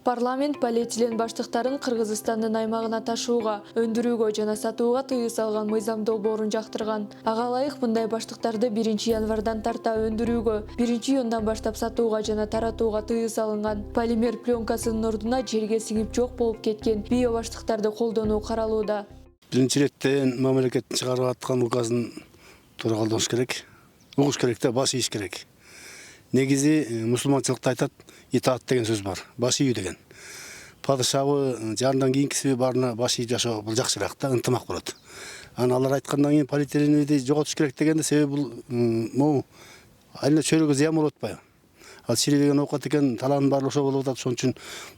Парламент полиэтилен баштыктарын Кыргызстандын аймагына ташууга, өндүрүүгө жана сатууга тыюу салган мыйзам долбоорун жактырган. Ага ылайык мындай баштыктарды 1-январдан тарта өндүрүүгө, 1-июндан баштап сатууга жана таратууга тыюу салынган. Полимер пленкасынын ордуна жерге сиңип жок болуп кеткен био баштыктарды колдонуу каралууда. Биринчи реттен мамлекеттин чыгарып аткан указын туура колдонуш керек. Угуш керек да, баш ийиш керек. Негизи мусулманчылыкта айтат, итаат деген сөз бар. Баш ийүү деген. Падышабы, жарандан кийинкиси баарына баш ийип жашоо бул жакшыраак да, ынтымак болот. Алар айткандан кийин полиэтиленди жоготуш керек дегенде себеби бул могу айына чөйрөгө зыян болуп атпайбы? Ал ширибеген оокат экен, талаанын баары ошо болуп атат, ошон үчүн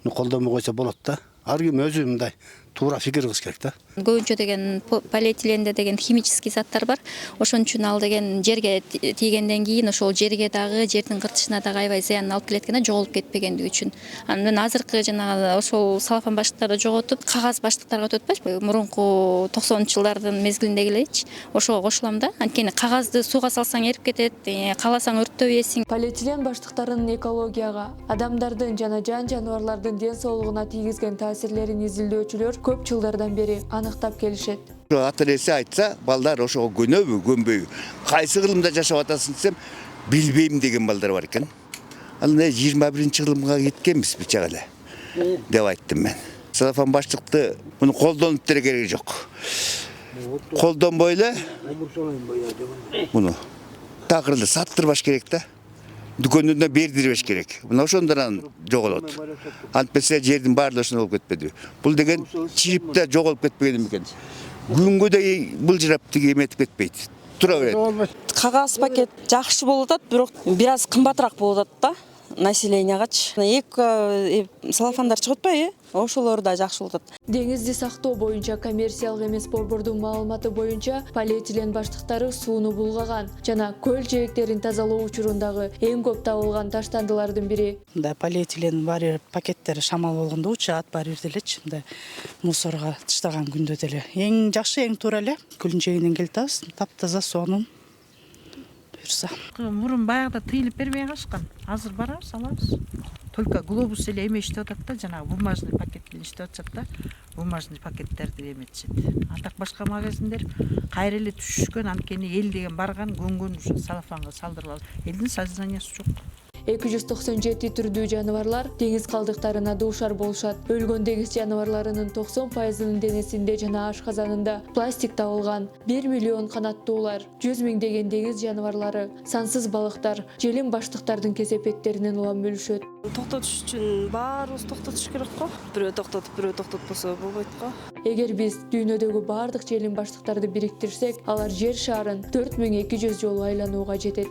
колдонбой койсо болот да. Ар ким өзү мындай туура фикир кылыш керек да. Көбүнчө деген полиэтиленде деген химический заттар бар. Ошон үчүн ал деген жерге тийгенден кийин ошол жерге дагы, жердин кыртышына дагы аябай зыянын алып келет экен, жоголуп кетпегендиги үчүн. Анан азыркы жанагы ошол салфан баштыктарды жоготуп, кагаз баштыктарга өтүп атпайбы? Мурунку 90-жылдардын мезгилиндегилерчи ошого кошулам да. Анткени кагазды сууга салсаң эрип кетет, кааласаң өрттөбөйсүң. Полиэтилен баштыктарынын экологияга, адамдардын жана жан-жаныбарлардын ден соолугуна тийгизген таасирлерин изилдөөчүлөр көп жылдардан бери аныктап келишет. Ата энеси айтса, балдар ошого көнөбү, көнбөйбү. Кайсы кылымда жашап атасың десем, билбейм деген балдар бар экен. Ал 21-кылымга кеткенбиз бычак эле деп айттым мен. Салафан баштыкты муну колдонуп деле кереги жок. Колдонбой эле муну такырды саттырбаш керек да. Дүкөндөрдө бердирбеш керек. Мына ошондон жоголот. Антпесе жердин баардыгы ошондой болуп кетпеди. Бул деген чирипте жоголуп кетпеген экен. Күнгө да былжырап тиги эметип кетпейт. Тура берет. Кагаз пакет жакшы болуп атат, бирок бир аз кымбатыраак болуп атат да населениягачы. Эки салафандар чыгып атпайбы? Ошолор да жакшы болуп атат. Деңизди сактоо боюнча коммерциялык эмес борбордун маалыматы боюнча полиэтилен баштыктары сууну булгаган жана көл жээктерин тазалоо учурундагы эң көп табылган таштандылардын бири. Мындай полиэтилен баары пакеттери шамал болгондо учат, баары бир делечи мындай мусорго таштаган күндө деле. Эң жакшы, эң туура эле көлдүн жээгинен келип атабыз, таптаза сонун. Мурун баягыда тыйылып бербей калышкан. Азыр барабыз, алабыз. Только глобус эле эме иштеп атат да, жанагы бумажный пакет менен иштеп атышат да, бумажный пакеттерди эметишет. А так башка магазиндер кайра эле түшүшкөн, анткени эл деген барган, көнгөн ушу салафанга салдырып алып. Элдин сознаниясы жок. 297 түрдүү жаныбарлар деңиз калдыктарына дуушар болушат. Өлгөн деңиз жаныбарларынын 90%-нын денесинде жана ашказанында пластик табылган. 1 миллион канаттуулар, 100 миңдеген деңиз жаныбарлары, сансыз балыктар желим баштыктардын кесепеттеринен улам өлүшөт. Токтотуш үчүн баарыбыз токтотуш керек го. Бирөө токтотуп, бирөө токтотпосо болбойт го. Эгер биз дүйнөдөгү бардык желим баштыктарды бириктирсек, алар жер шарын 4200 жолу айланууга жетет.